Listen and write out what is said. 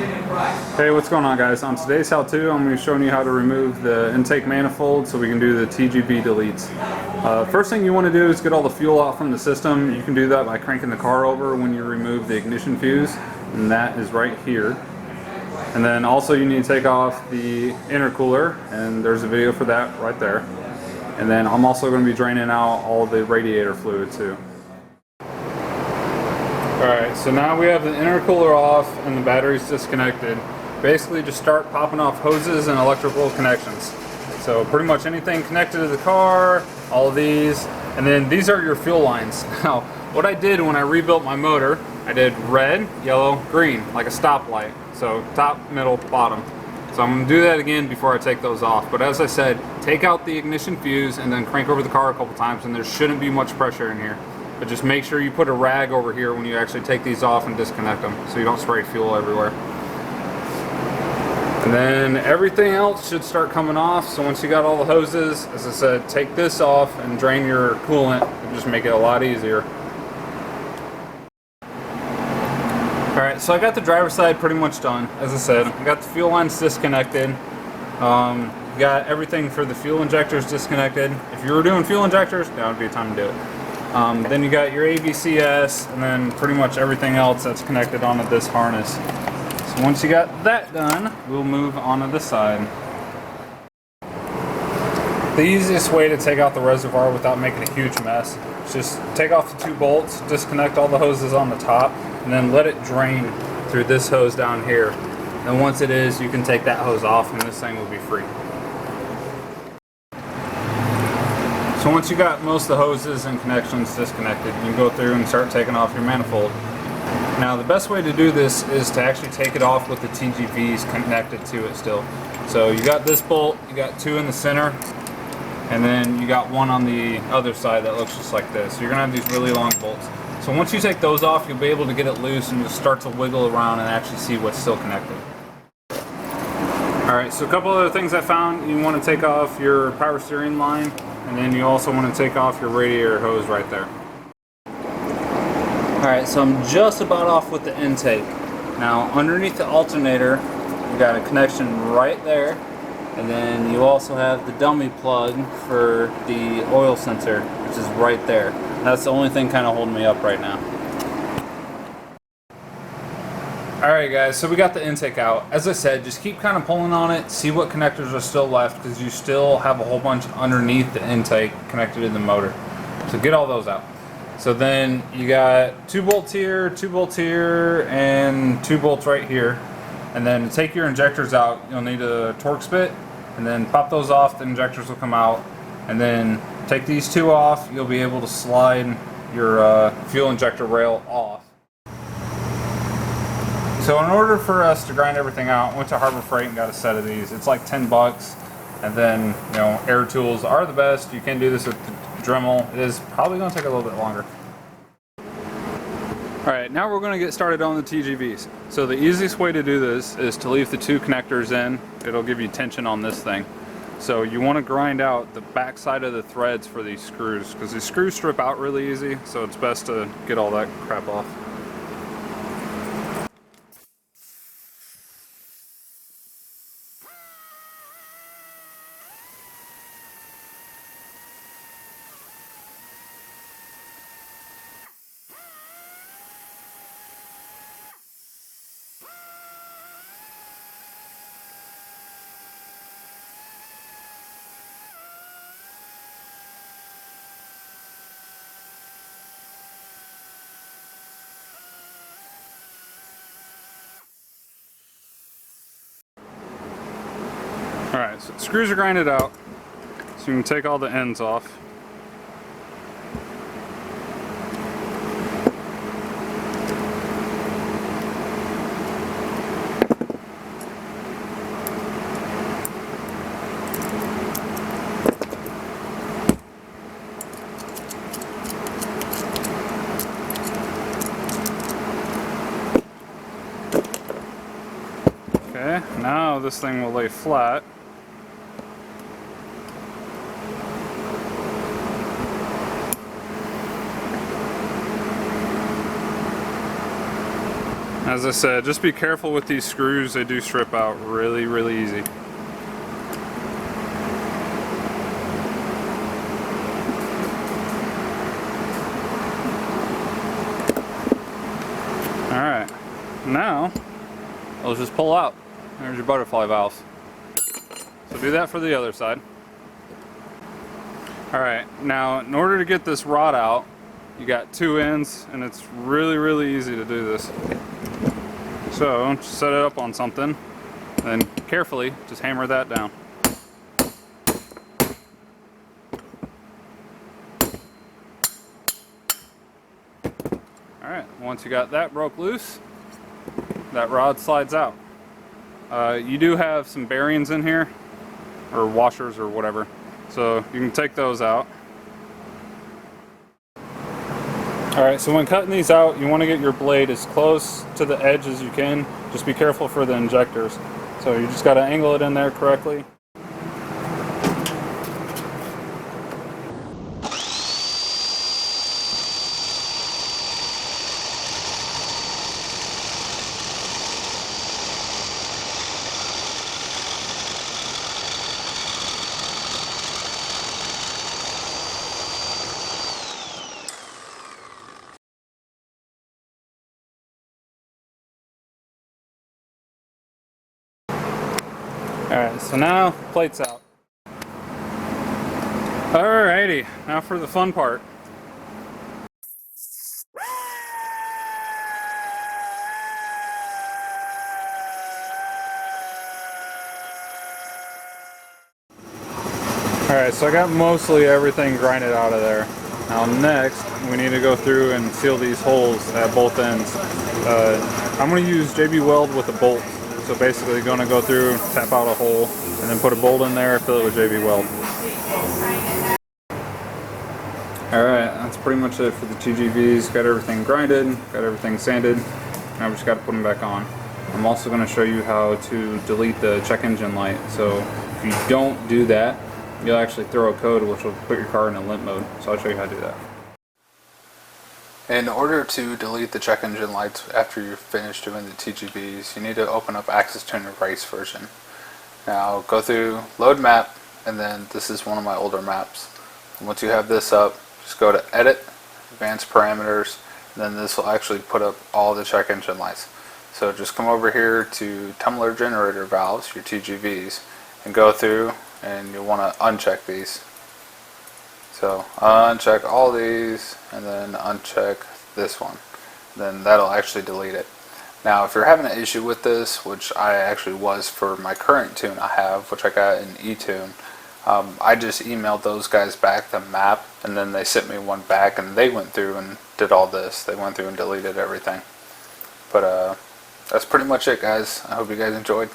Hey, what's going on, guys? On today's how-to, I'm going to be showing you how to remove the intake manifold so we can do the TGV deletes. First thing you want to do is get all the fuel out from the system. You can do that by cranking the car over when you remove the ignition fuse, and that is right here. And then also you need to take off the intercooler, and there's a video for that right there. And then I'm also going to be draining out all the radiator fluid too. Alright, so now we have the intercooler off and the battery's disconnected. Basically just start popping off hoses and electrical connections. So pretty much anything connected to the car, all of these, and then these are your fuel lines. Now, what I did when I rebuilt my motor, I did red, yellow, green, like a stoplight. So top, middle, bottom. So I'm going to do that again before I take those off. But as I said, take out the ignition fuse and then crank over the car a couple times, and there shouldn't be much pressure in here. But just make sure you put a rag over here when you actually take these off and disconnect them so you don't spray fuel everywhere. And then everything else should start coming off. So once you got all the hoses, as I said, take this off and drain your coolant and just make it a lot easier. Alright, so I got the driver's side pretty much done. As I said, I got the fuel lines disconnected. Got everything for the fuel injectors disconnected. If you were doing fuel injectors, that would be a time to do it. Then you got your ABCS, and then pretty much everything else that's connected onto this harness. So once you got that done, we'll move on to this side. The easiest way to take out the reservoir without making a huge mess is just take off the two bolts, disconnect all the hoses on the top, and then let it drain through this hose down here. And once it is, you can take that hose off and this thing will be free. So once you got most of the hoses and connections disconnected, you can go through and start taking off your manifold. Now the best way to do this is to actually take it off with the TGVs connected to it still. So you got this bolt, you got two in the center, and then you got one on the other side that looks just like this. So you're gonna have these really long bolts. So once you take those off, you'll be able to get it loose and just start to wiggle around and actually see what's still connected. Alright, so a couple other things I found. You want to take off your power steering line, and then you also want to take off your radiator hose right there. Alright, so I'm just about off with the intake. Now underneath the alternator, you got a connection right there, and then you also have the dummy plug for the oil sensor, which is right there. That's the only thing kind of holding me up right now. Alright guys, so we got the intake out. As I said, just keep kind of pulling on it, see what connectors are still left, because you still have a whole bunch underneath the intake connected to the motor. So get all those out. So then you got 2 bolts here, 2 bolts here, and 2 bolts right here. And then to take your injectors out, you'll need a torque spit, and then pop those off, the injectors will come out. And then take these 2 off, you'll be able to slide your fuel injector rail off. So in order for us to grind everything out, I went to Harbor Freight and got a set of these. It's like 10 bucks. And then, you know, air tools are the best. You can do this with the Dremel. It is probably going to take a little bit longer. Alright, now we're going to get started on the TGVs. So the easiest way to do this is to leave the 2 connectors in. It'll give you tension on this thing. So you want to grind out the back side of the threads for these screws, because these screws strip out really easy, so it's best to get all that crap off. Alright, so the screws are grinded out, so you can take all the ends off. Okay, now this thing will lay flat. As I said, just be careful with these screws. They do strip out really, really easy. Alright, now let's just pull out. There's your butterfly valves. So do that for the other side. Alright, now in order to get this rod out, you got two ends, and it's really, really easy to do this. So just set it up on something, then carefully just hammer that down. Alright, once you got that broke loose, that rod slides out. You do have some bearings in here, or washers or whatever, so you can take those out. Alright, so when cutting these out, you want to get your blade as close to the edge as you can. Just be careful for the injectors. So you just got to angle it in there correctly. Alright, so now plate's out. Alrighty, now for the fun part. Alright, so I got mostly everything grinded out of there. Now next, we need to go through and seal these holes at both ends. I'm going to use JB Weld with a bolt. So basically going to go through, tap out a hole, and then put a bolt in there, fill it with JB Weld. Alright, that's pretty much it for the TGVs. Got everything grinded, got everything sanded. Now we just got to put them back on. I'm also going to show you how to delete the check engine light. So if you don't do that, you'll actually throw a code which will put your car in a limp mode. So I'll show you how to do that. In order to delete the check engine lights after you're finished doing the TGVs, you need to open up Access Tuner Race version. Now go through Load Map, and then this is one of my older maps. And once you have this up, just go to Edit, Advanced Parameters, and then this will actually put up all the check engine lights. So just come over here to Tumbler Generator Valves, your TGVs, and go through, and you'll want to uncheck these. So uncheck all these, and then uncheck this one. Then that'll actually delete it. Now if you're having an issue with this, which I actually was for my current tune I have, which I got in eTune, I just emailed those guys back the map, and then they sent me one back, and they went through and did all this. They went through and deleted everything. But that's pretty much it, guys. I hope you guys enjoyed.